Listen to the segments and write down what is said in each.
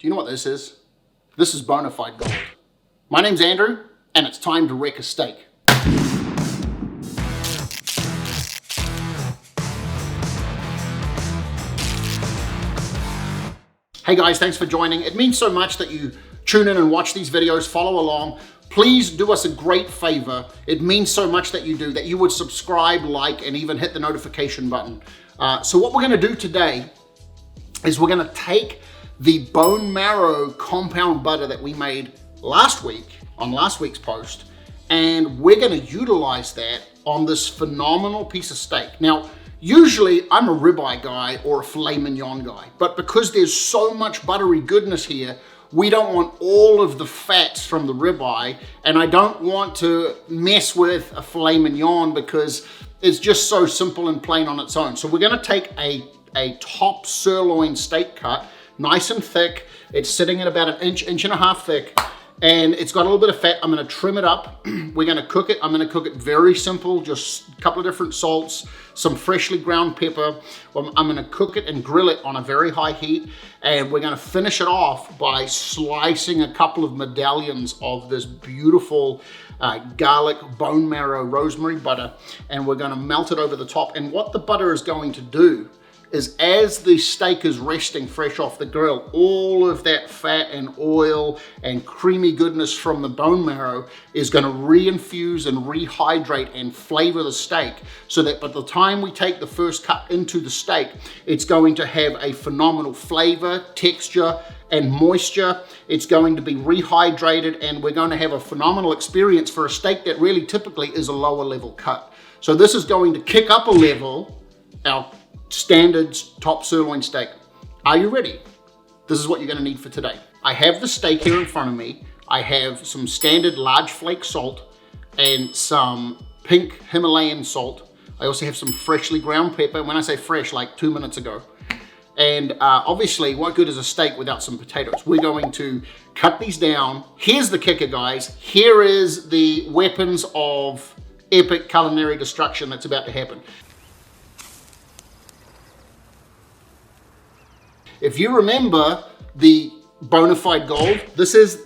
Do you know what this is? This is bona fide gold. My name's Andrew, and it's time to Reka steak. Hey guys, thanks for joining. It means so much that you tune in and watch these videos, follow along. Please do us a great favor. It means so much that you do, that you would subscribe, like, and even hit the notification button. So what we're gonna do today is we're gonna take the Bone Marrow Compound Butter that we made last week, on last week's post, and we're gonna utilize that on this phenomenal piece of steak. Now, usually I'm a ribeye guy or a filet mignon guy, but because there's so much buttery goodness here, we don't want all of the fats from the ribeye, and I don't want to mess with a filet mignon because it's just so simple and plain on its own. So we're gonna take a top sirloin steak cut, nice and thick. It's sitting at about an inch and a half thick, and it's got a little bit of fat. I'm gonna trim it up. We're gonna cook it. I'm gonna cook it very simple, just a couple of different salts, some freshly ground pepper. I'm gonna cook it and grill it on a very high heat, and we're gonna finish it off by slicing a couple of medallions of this beautiful garlic, bone marrow, rosemary butter, and we're gonna melt it over the top. And what the butter is going to do is, as the steak is resting fresh off the grill, all of that fat and oil and creamy goodness from the bone marrow is going to reinfuse and rehydrate and flavor the steak, so that by the time we take the first cut into the steak, it's going to have a phenomenal flavor, texture, and moisture. It's going to be rehydrated, and we're going to have a phenomenal experience for a steak that really typically is a lower level cut. So this is going to kick up a level our standard top sirloin steak. Are you ready? This is what you're going to need for today. I have the steak here in front of me. I have some standard large flake salt and some pink Himalayan salt. I also have some freshly ground pepper. When I say fresh, like 2 minutes ago. And obviously, what good is a steak without some potatoes? We're going to cut these down. Here's the kicker, guys. Here is the weapons of epic culinary destruction that's about to happen. If you remember the bona fide gold, this is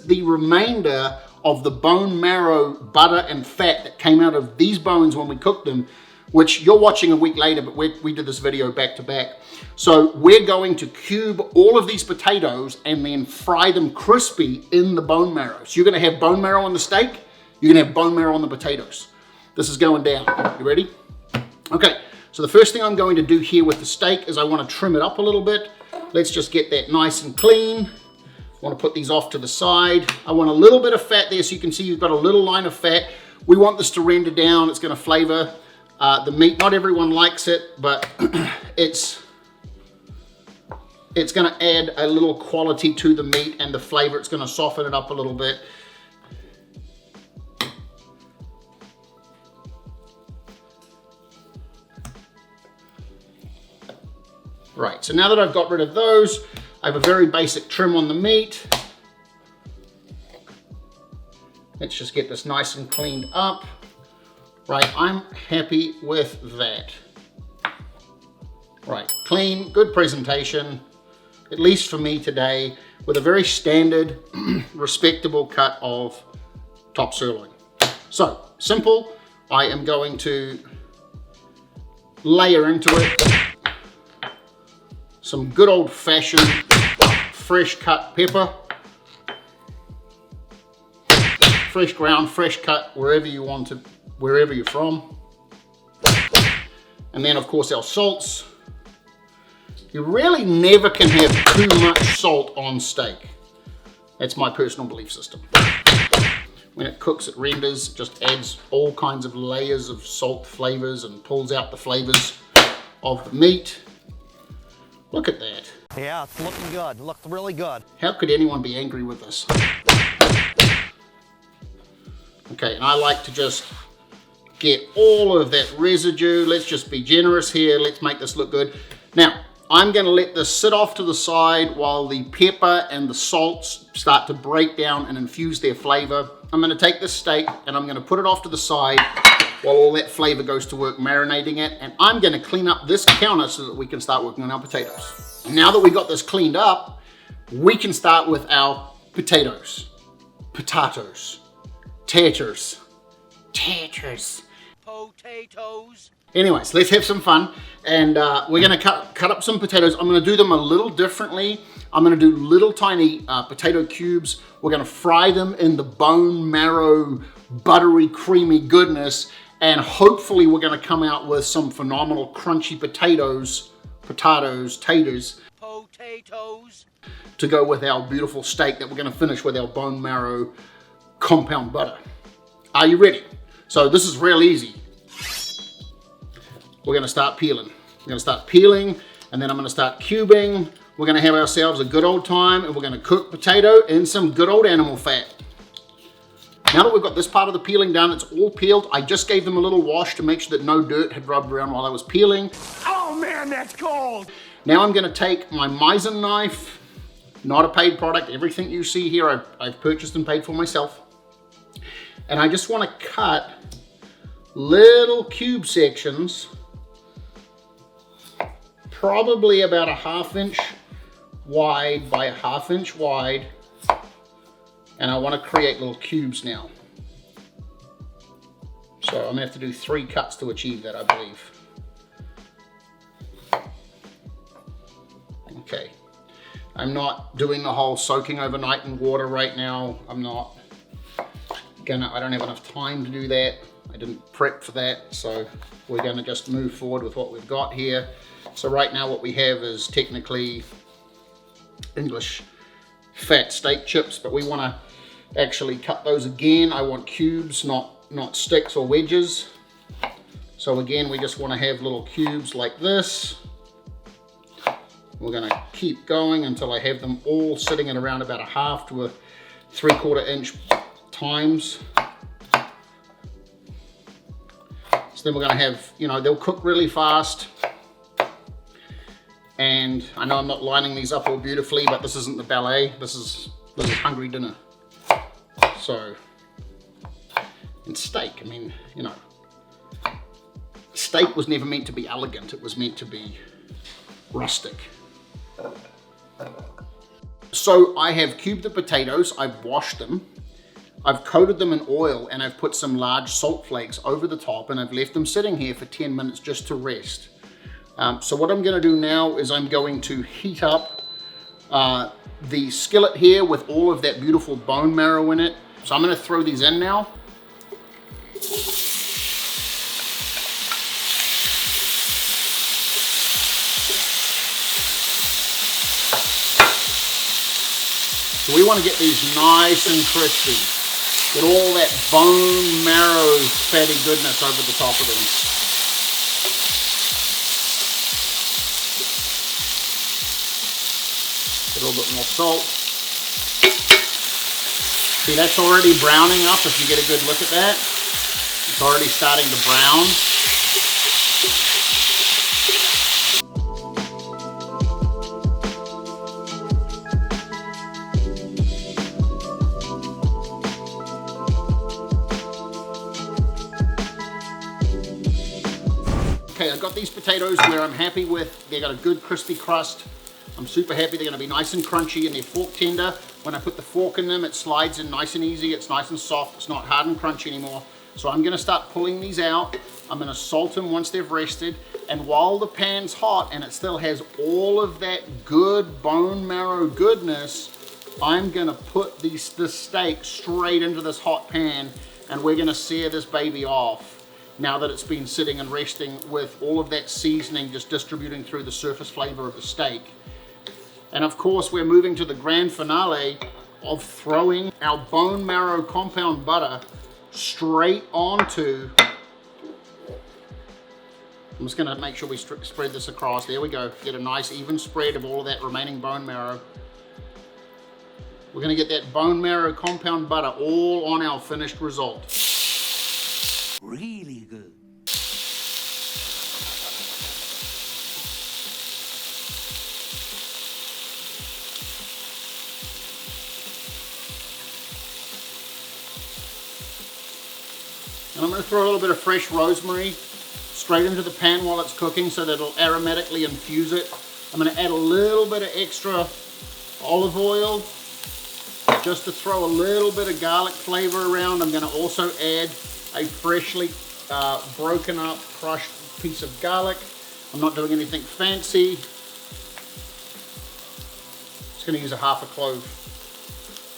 the remainder of the bone marrow butter and fat that came out of these bones when we cooked them, which you're watching a week later, but we did this video back to back. So we're going to cube all of these potatoes and then fry them crispy in the bone marrow. So you're gonna have bone marrow on the steak, you're gonna have bone marrow on the potatoes. This is going down. You ready? Okay. So the first thing I'm going to do here with the steak is I want to trim it up a little bit. Let's just get that nice and clean. I want to put these off to the side. I want a little bit of fat there, so you can see you've got a little line of fat. We want this to render down. It's going to flavor the meat. Not everyone likes it, but it's going to add a little quality to the meat and the flavor. It's going to soften it up a little bit. Right, so now that I've got rid of those, I have a very basic trim on the meat. Let's just get this nice and cleaned up. Right, I'm happy with that. Right, clean, good presentation, at least for me today, with a very standard, respectable cut of top sirloin. So, simple, I am going to layer into it some good old-fashioned fresh cut pepper. Fresh ground, fresh cut, wherever you want to, wherever you're from. And then of course our salts. You really never can have too much salt on steak. That's my personal belief system. When it cooks, it renders, just adds all kinds of layers of salt flavors and pulls out the flavors of the meat. Look at that. Yeah, it's looking good. Looked really good. How could anyone be angry with this? Okay, and I like to just get all of that residue. Let's just be generous here. Let's make this look good. Now, I'm gonna let this sit off to the side while the pepper and the salts start to break down and infuse their flavor. I'm gonna take this steak and I'm gonna put it off to the side while all that flavor goes to work marinating it. And I'm gonna clean up this counter so that we can start working on our potatoes. And now that we got this cleaned up, we can start with our potatoes. Potatoes. Taters. Taters. Potatoes. Anyways, let's have some fun. And we're gonna cut up some potatoes. I'm gonna do them a little differently. I'm gonna do little tiny potato cubes. We're gonna fry them in the bone marrow, buttery, creamy goodness. And hopefully we're gonna come out with some phenomenal crunchy taters, to go with our beautiful steak that we're gonna finish with our bone marrow compound butter. Are you ready? So this is real easy. We're gonna start peeling. We're gonna start peeling, and then I'm gonna start cubing. We're gonna have ourselves a good old time, and we're gonna cook potato in some good old animal fat. Now that we've got this part of the peeling done, it's all peeled. I just gave them a little wash to make sure that no dirt had rubbed around while I was peeling. Oh man, that's cold. Now I'm gonna take my Meissen knife, not a paid product. Everything you see here, I've purchased and paid for myself. And I just wanna cut little cube sections, probably about a 1/2 inch wide by a 1/2 inch wide. And I want to create little cubes now. So I'm gonna have to do 3 cuts to achieve that, I believe. Okay. I'm not doing the whole soaking overnight in water right now. I don't have enough time to do that. I didn't prep for that. So we're gonna just move forward with what we've got here. So right now what we have is technically English fat steak chips, but we want to actually cut those again. I want cubes, not sticks or wedges. So again, we just want to have little cubes like this. We're going to keep going until I have them all sitting at around about a 1/2 to a 3/4 inch times. So then we're going to have, they'll cook really fast. And I know I'm not lining these up all beautifully, but this isn't the ballet. This is hungry dinner. So, and steak, I mean, steak was never meant to be elegant. It was meant to be rustic. So I have cubed the potatoes. I've washed them. I've coated them in oil, and I've put some large salt flakes over the top, and I've left them sitting here for 10 minutes just to rest. So what I'm gonna do now is I'm going to heat up the skillet here with all of that beautiful bone marrow in it. So I'm gonna throw these in now. So we wanna get these nice and crispy. Get all that bone marrow fatty goodness over the top of them. A little bit more salt. See, that's already browning up. If you get a good look at that, it's already starting to brown. Okay, I've got these potatoes where I'm happy with. They got a good crispy crust. I'm super happy. They're gonna be nice and crunchy, and they're fork tender. When I put the fork in them, it slides in nice and easy. It's nice and soft. It's not hard and crunchy anymore. So I'm gonna start pulling these out. I'm gonna salt them once they've rested. And while the pan's hot and it still has all of that good bone marrow goodness, I'm gonna put this steak straight into this hot pan, and we're gonna sear this baby off now that it's been sitting and resting with all of that seasoning just distributing through the surface flavor of the steak. And of course, we're moving to the grand finale of throwing our bone marrow compound butter straight onto. I'm just gonna make sure we spread this across. There we go. Get a nice even spread of all of that remaining bone marrow. We're gonna get that bone marrow compound butter all on our finished result. Really good. And I'm going to throw a little bit of fresh rosemary straight into the pan while it's cooking so that it'll aromatically infuse it. I'm going to add a little bit of extra Olive oil, just to throw a little bit of garlic flavor around. I'm going to also add a freshly broken up, crushed piece of garlic. I'm not doing anything fancy. Just going to use a half a clove.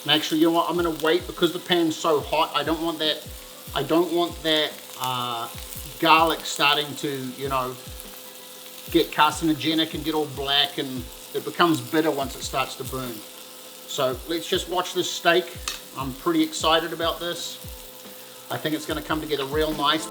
And actually, you know what? I'm going to wait because the pan's so hot. I don't want that. I don't want that garlic starting to, you know, get carcinogenic and get all black, and it becomes bitter once it starts to burn. So let's just watch this steak. I'm pretty excited about this. I think it's going to come together real nice.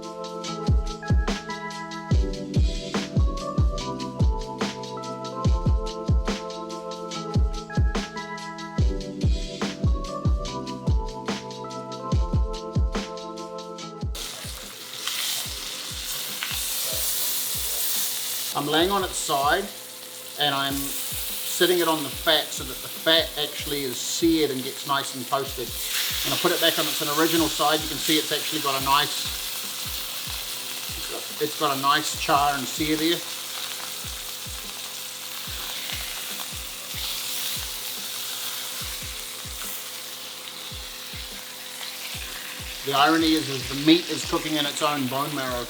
I'm laying on its side and I'm sitting it on the fat so that the fat actually is seared and gets nice and toasted. When I put it back on its original side, you can see it's actually got a nice, it's got a nice char and sear there. The irony is the meat is cooking in its own bone marrow.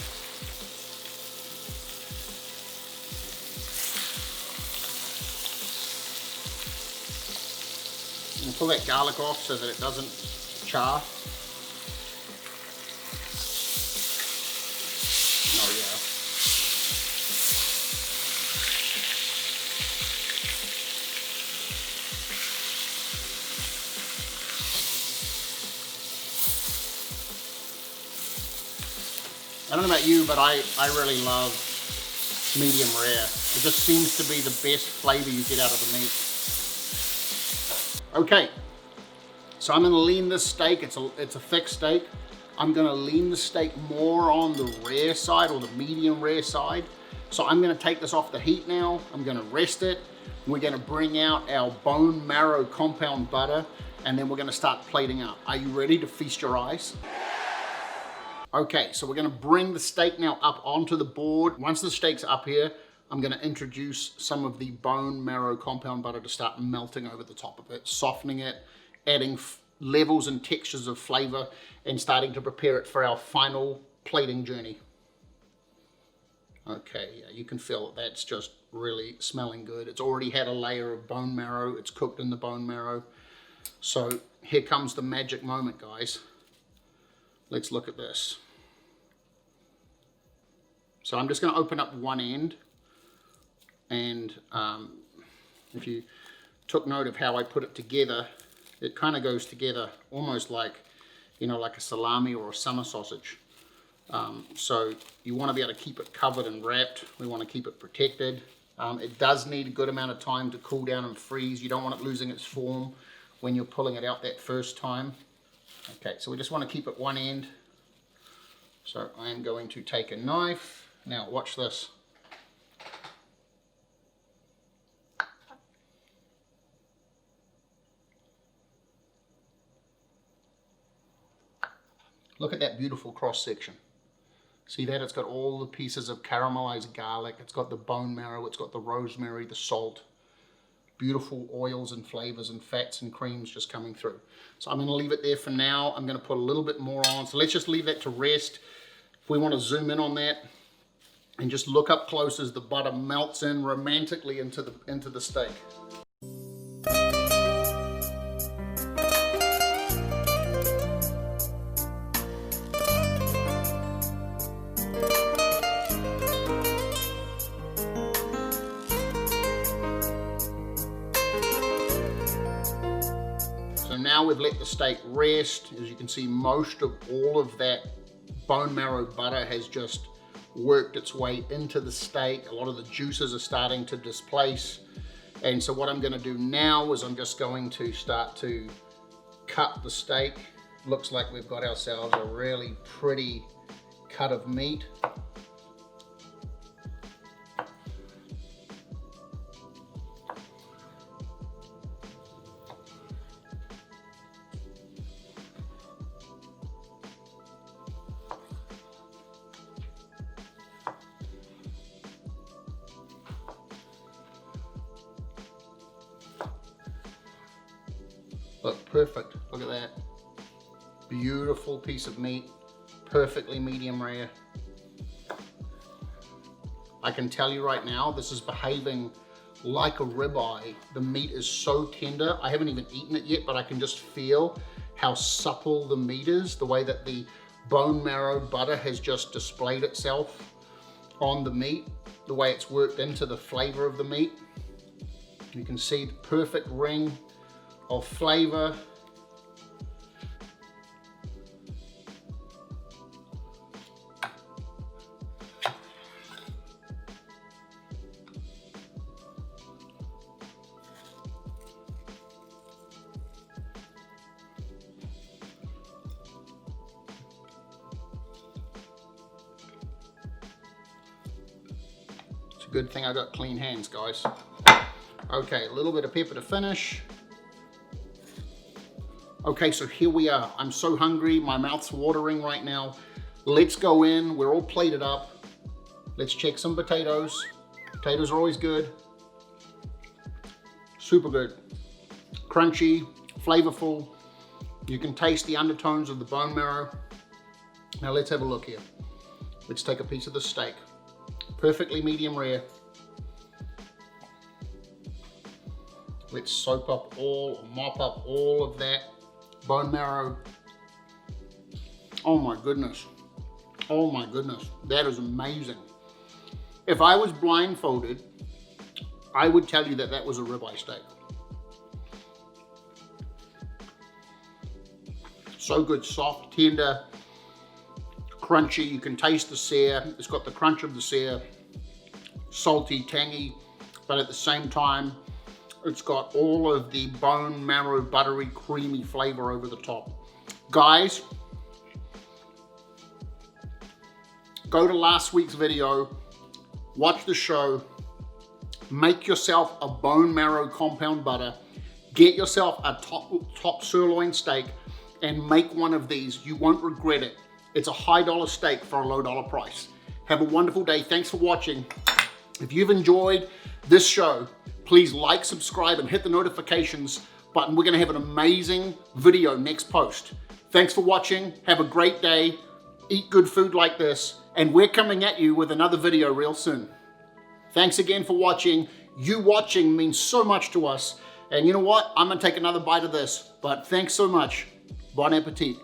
And pull that garlic off so that it doesn't char. Oh yeah. I don't know about you, but I really love medium rare. It just seems to be the best flavor you get out of the meat. Okay, so I'm going to lean this steak. It's a thick steak. I'm going to lean the steak more on the rare side, or the medium rare side. So I'm going to take this off the heat now. I'm going to rest it. We're going to bring out our Bone Marrow Compound Butter, and then we're going to start plating up. Are you ready to feast your eyes? Okay, so we're going to bring the steak now up onto the board. Once the steak's up here, I'm going to introduce some of the Bone Marrow Compound Butter to start melting over the top of it, softening it, adding levels and textures of flavor, and starting to prepare it for our final plating journey. Okay, yeah, you can feel it. That's just really smelling good. It's already had a layer of bone marrow. It's cooked in the bone marrow. So here comes the magic moment, guys. Let's look at this. So I'm just going to open up one end. And if you took note of how I put it together, it kind of goes together almost like, you know, like a salami or a summer sausage. So you want to be able to keep it covered and wrapped. We want to keep it protected. It does need a good amount of time to cool down and freeze. You don't want it losing its form when you're pulling it out that first time. Okay, so we just want to keep it one end. So I am going to take a knife. Now watch this. Look at that beautiful cross section. See that? It's got all the pieces of caramelized garlic. It's got the bone marrow. It's got the rosemary, the salt. Beautiful oils and flavors and fats and creams just coming through. So I'm going to leave it there for now. I'm going to put a little bit more on. So let's just leave that to rest. If we want to zoom in on that and just look up close as the butter melts in romantically into the steak. So now we've let the steak rest. As you can see, most of all of that bone marrow butter has just worked its way into the steak. A lot of the juices are starting to displace. And so what I'm going to do now is I'm just going to start to cut the steak. Looks like we've got ourselves a really pretty cut of meat. Look, perfect. Look at that. Beautiful piece of meat. Perfectly medium rare. I can tell you right now, this is behaving like a ribeye. The meat is so tender. I haven't even eaten it yet, but I can just feel how supple the meat is, the way that the bone marrow butter has just displayed itself on the meat, the way it's worked into the flavor of the meat. You can see the perfect ring of flavor. Good thing I got clean hands, guys. Okay, a little bit of pepper to finish. Okay, so here we are. I'm so hungry, my mouth's watering right now. Let's go in, we're all plated up. Let's check some potatoes. Potatoes are always good. Super good. Crunchy, flavorful. You can taste the undertones of the bone marrow. Now let's have a look here. Let's take a piece of the steak. Perfectly medium rare. Let's soak up mop up all of that bone marrow. Oh my goodness. Oh my goodness. That is amazing. If I was blindfolded, I would tell you that that was a ribeye steak. So good, soft, tender, crunchy. You can taste the sear. It's got the crunch of the sear, salty, tangy, but at the same time, it's got all of the bone marrow, buttery, creamy flavor over the top. Guys, go to last week's video, watch the show, make yourself a bone marrow compound butter, get yourself a top sirloin steak, and make one of these. You won't regret it. It's a high dollar steak for a low dollar price. Have a wonderful day. Thanks for watching. If you've enjoyed this show, please like, subscribe, and hit the notifications button. We're gonna have an amazing video next post. Thanks for watching. Have a great day. Eat good food like this. And we're coming at you with another video real soon. Thanks again for watching. You watching means so much to us. And you know what? I'm gonna take another bite of this, but thanks so much. Bon appetit.